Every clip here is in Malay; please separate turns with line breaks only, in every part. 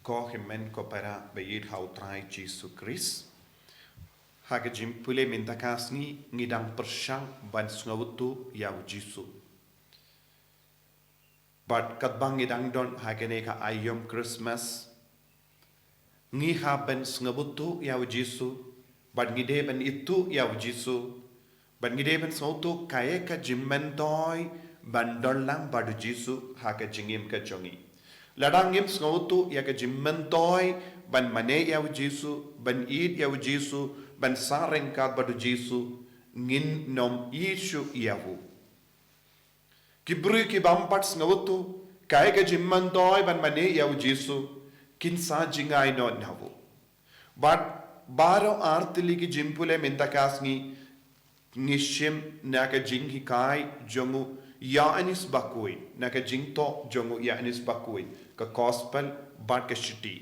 Kohimen kopera beyid hautrai Jesu Christ. Haga jimpule mintakasni ngidang persyang ban sungawutu yaw Jesu. But katbang ngidang don haganeka ayom Christmas. Ngiha ban sungawutu yaw Jesu. But ngide ban itu yaw Jesu. But ngide ban sungawutu kaya ka jimmentoy ban dolang badu Jesu haga jingim ka jongi. Ladangim sngautu ya ke jimmentoy ban mane yaw Jesu ban id yaw Jesu ban sareng ka badu Jesu ngin nom ishu yawu kibru ki bampat sngautu kay ke jimmentoy ban mane yaw Jesu kin sa jingai no nawu but baro artili ki jimpule mentakasngi ngishim na ka jinghi kai jongu ya anis bakui na ka jingto jongu ya anis bakui ka gospel bat ka shiti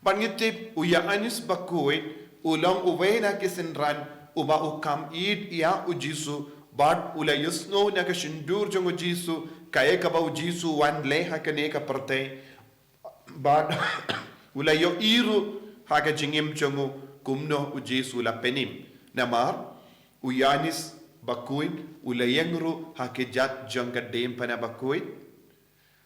ban ngitip u ya anis bakui ulang uwe na kisinran uba ukam id ya u Jesu bat ula yusno na ka shindur jongu Jesu kaya ka ba u Jesu wan le ha ka ne ka parte bat ula yo iru ha ka jingim jongu kumno u Jesu la penim namar u yanis bakuit ulayengru hakijat jangka dem pana bakuit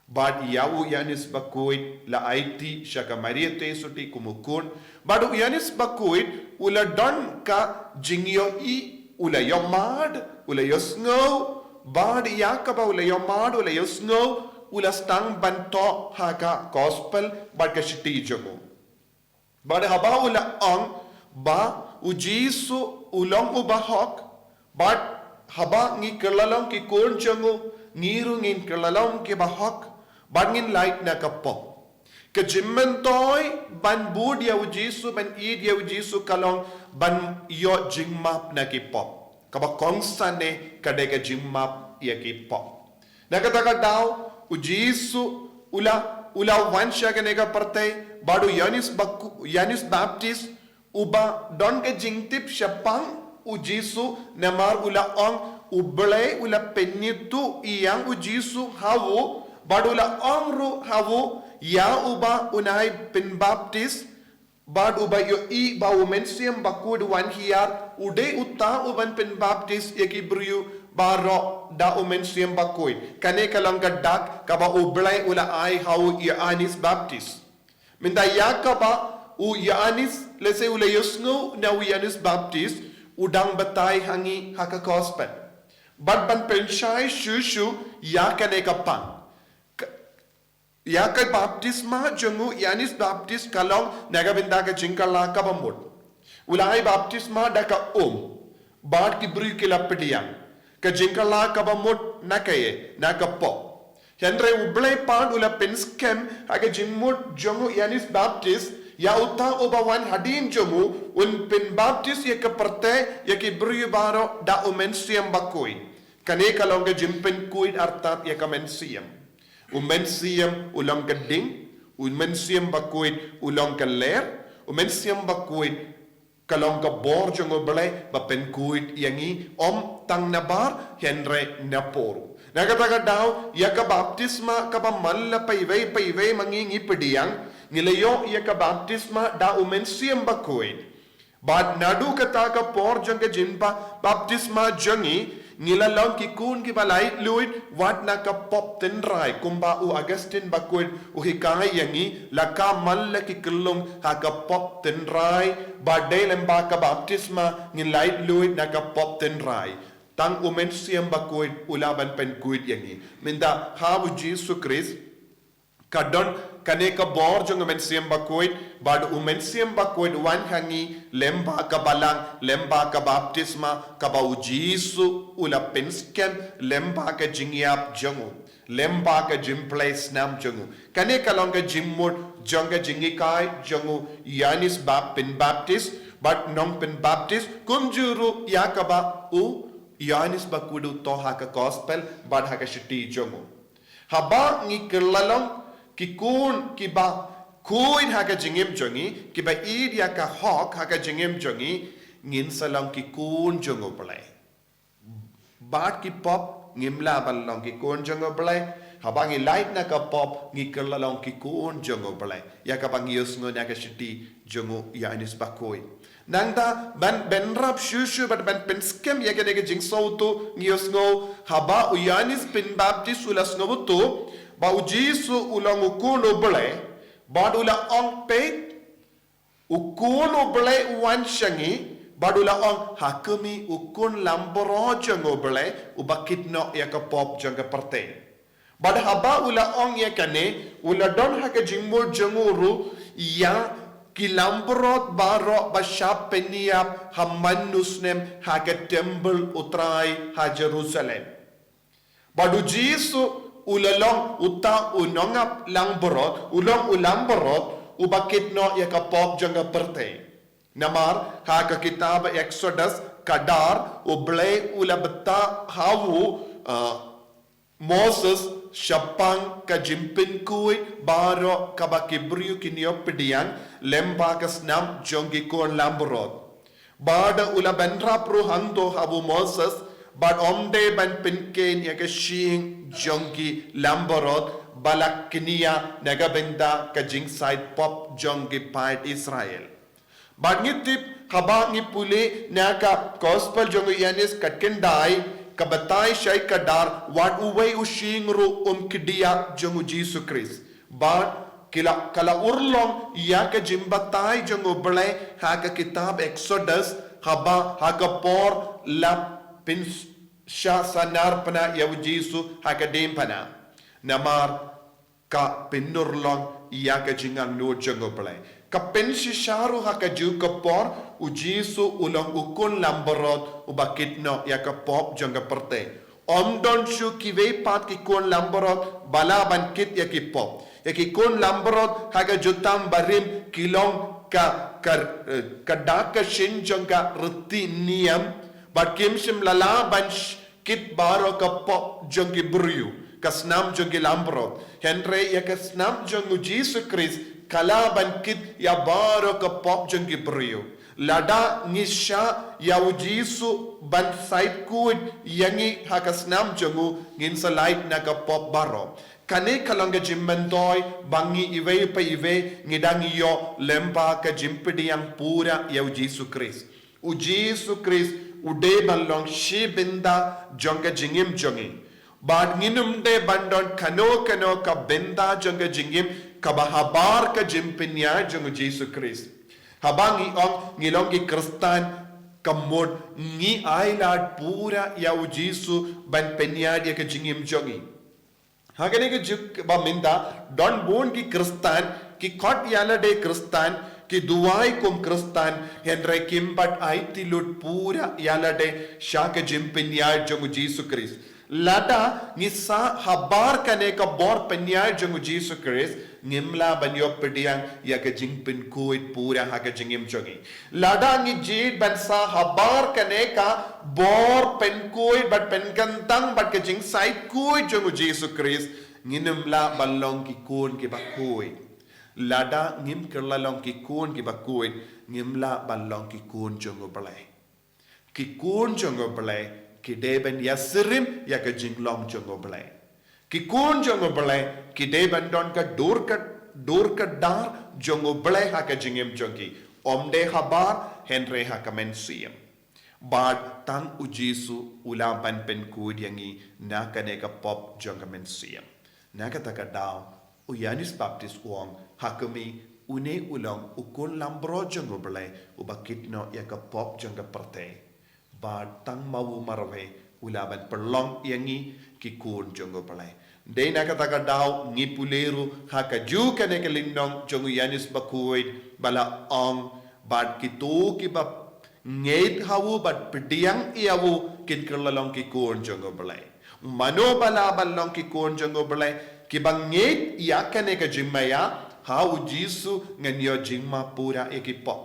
bad yawu yanis bakuit la aiti shaka maria te suti kumukun badu yanis bakuit ula don ka jingyo I ula yomad ula yosngo bad yakaba ula yomad ula yosngo ula stang banto haka gospel bad ka shiti jomo bad haba ula ang ba u Jesu ulong ubahok but haba ngi kerlalong ki kon changu ngiru ngin kerlalong ki bahak bangin light na kapop ke jimmentoy ban bud ya Jesu ban id ya Jesu kalong ban yo jingmap na ki pop kaba konsane kade ke jimmap ya ki pop nakataka daw u Jesu ula wansha ke nega partay badu Yanis Baptist uba don ke jingtip syapang u Jesu namar ula ong ublay ula penyitu iyang u Jesu hawu badula ong ru hawu ya uba unay penbaptis bad uba yo I ba umensiam bakud wan hiyar ude uta uban penbaptis yakibriyu baro da umensiam bakud kane kalang gadak kaba ublay ula ay hawu Yanis Baptist minta yakaba u Yanis lese ula yusngo na u Yanis Baptist udang batay hangi haka gospel but ban penshai shushu ya kane kapang ya kay baptisma jungu Yanis Baptist kalong nagabinda ka jingkala kabamud ulay baptisma daka bad ki bri kilapediang ka jingkala kabamud nakaye nakapo henre ublay pan ula penskem haka jingmud jungu Yanis Baptist ya uta ubawan hadin jomu un pen baptist ya kaparte ya ki baro da umensiam bakui kane kalong ga jimpen kuid artat ya kamensiam umensiam ulang gading umensiam bakuid ulang kaler umensiam bakuid kalong ka bor jongo bale ba pen kuid yangi tang nabar henre naporu nagataga daw ya ka baptisma ka ba malla paiway mangingi pediang nilayo iya ka baptisma da umensiam bakuid bad nadu kata ka por jang ka jinpa baptisma jangi nilalong ki kun ki balai luid wat na ka pop tenrai kumba u Augustine bakuid u hikay yangi laka malla ki kelung ha ka pop tenrai badai lemba ka baptisma nilai luid na ka pop tenrai tang umensiam bakuid ulaban pen kuid yangi minda habu Jesu Christ kadon kane ka bor jong umensiam bakuid bad umensiam bakuid wan hangi lemba ka balang lemba ka baptisma ka ba Jesu ula penskem lemba ka jingyap jongu lemba ka jimplay snam jongu kane ka long ka jimmud jonga jingikai jongu Yanis Baptist but nong pen Baptist kumjuru yakaba u Yanis bakudu to ha ka gospel bad ha ka shiti jongu haba ngi kerlalong ki kun ki ba kuin haka jingim jongi ki ba id ya ka hok haka jingim jongi ngin salang ki kun jongo play bat ki pop ngimla balong ki kun jongo play habang light na ka pop ngi kelalong ki kun jongo belai ya ka bang yus ngo na ka shiti jongo ya anis bakoi nangda ban benrap shushu bat ban penskem ya ka de jing sautu ngi yus ngo haba uyanis pin baptis ulas ngo tu ba ujisu ulang ukun belai badula ong pe ukun belai wan shangi badula ong hakumi ukun lamboro jongo belai ubakit no ya ka pop jonga parte bad haba ula ong ya kane ula don haka jingmo jonguru ya kilambrot baro bashap peniap hamanusnem haka temple utrai ha Jerusalem badu jisu ulalong uta unongap langborot ulong ulamborot ubakit no ya ka pop jonga parte namar haka kitab Exodus kadar ublay ulabta hawu Moses Shapang ka jimpin kui baro kabakibriu kinyo pediang lemba kasnam jongi kon lamborot bada ula benra pro hando habu Moses bad omde ban pinken ya ka shing jongi lamborot balak kinia nagabenda ka jing side pop jongi part Israel bad ngitip haba ngipuli naka gospel jongi yanis katkendai kabatai syai kadar wat uway ushingru kidia jongu Jesus Christ but kala urlong ya ka jimbatai jongu belai ha ka kitab Exodus haba ha ka por la pin sha sanar pana ya Jesus ha ka dem pana namar ka pinurlong ya ka jingang no jongu belai ka pensi sharu ha ka ju ka por ujisu ulang ukun lamborot ubakit no ya ka pop jonga perte omdon shu kive pat ki kon lamborot balaban kit ya ki pop ya ki kon lamborot ha ka jutam barim kilong ka shin jonga ruti niam but kimshim lala ban kit baro ka pop jongi buryu kasnam jongi lamborot henre ya kasnam jongu Jesus Christ kalaban kit ya baro ka pop jongi brio lada ngisha ya ujisu ban side kud yangi hakasnam jongu ngin sa light na ka pop baro kane kalanga jimmendoy bangi ive pa ive ngidangi yo lempa ka jimpidi yang pura ya ujisu Christ ude balong shibinda jonga jingim jongi bad nginum de bandon kano ka benda jonga jingim kabahabar ka jimpinya jongu Jesus Christ habangi ong ngilongi kristan kamod ngi ailad pura ya ujisu ban penya dia ka jingim jongi hagane ka juk ba minda don bon ki kristan ki kot yala de kristan ki duai kum kristan henre kimbat aiti lut pura yala de shaka jimpinya jongu Jesus Christ lada ngisa habar kane ka bor penya jongu Jesus Christ ngimla banyo pediang ya ka jingpin kuit pura ha ka jingim jongi lada ngi jid bansa habar kane ka bor pen kuit bat pen kantang bat ka jing side kuit jongu Jesus Christ nginimla balong ki kun ki bakui lada ngim kerlalong ki kun ki bakui ngimla balong ki kun jongu balai ki kun jongu balai ki deben yasirim ya ka jinglong jongo belai ki kun jongo belai ki deben don ka dur ka dar jongo belai ha ka jingem jongi omde habar henre ha ka mensiam bad tang ujisu ulaban pen kudiangi na ka ne ka pop jonga mensiam na ka ta ka daw uyanis baptist wong hakami une ulang ukun lambro jongo belai ubakit no ya ka pop jonga parte bad tang mawu marwe ulaban perlong yangi ki kun jongo palai de na kata ka daw ngi puleru ha ka ju ka ne ka lindong jongo yanis bakuid bala ong bad ki to ki ba ngeit hawu bad pediang iawu kin kerlalong ki kun jongo palai mano bala balong ki kun jongo palai ki bang ngeit ya ka ne ka jimmaya hawu jisu nganyo jimma pura ekipo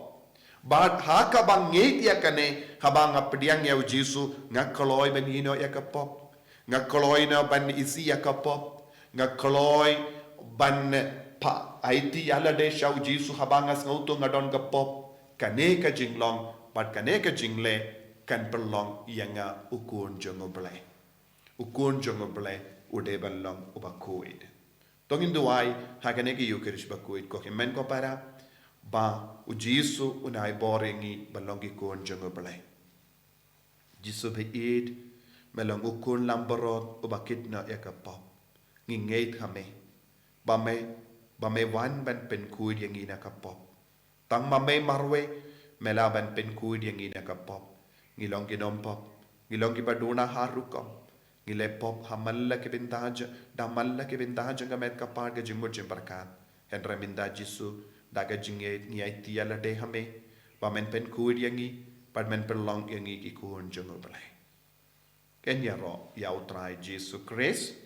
bad haka bang ngeit ya kane habang apdiang ya ujisu ngakoloy ban hino ya kapop ngakoloy na ban isi ya kapop ngakoloy ban pa IT ala de shau jisu habang as ngauto ngadon kapop kane ka jinglong bad kane ka jingle kan perlong yanga ukun jongo blai ude balong ubakuid. Tongin duai hakane ki yukirish bakuid ko men ko para ba u Jisu unai boringi balong ki kon jongo belai. Jisu be id melong ukun lamborot ubakit na yakapop. Ngingait kami. Ba me wan ban pen kuid yang ina kapop. Tang ma me marwe melaban pen kuid yang ina kapop. Ngilong kinompop. Ngilong kibaduna harukom. Ngile pop hamalla ke bentaja damalla ke bentaja ngamet kapar ke jimur jimbarkat. Henra minda Jisu daga jinget ngiai tiala de hame. Ba men pen kuid yang i pad men perlong yang i ki kuon jongo belai. Kenya ro yau try Jisu Christ.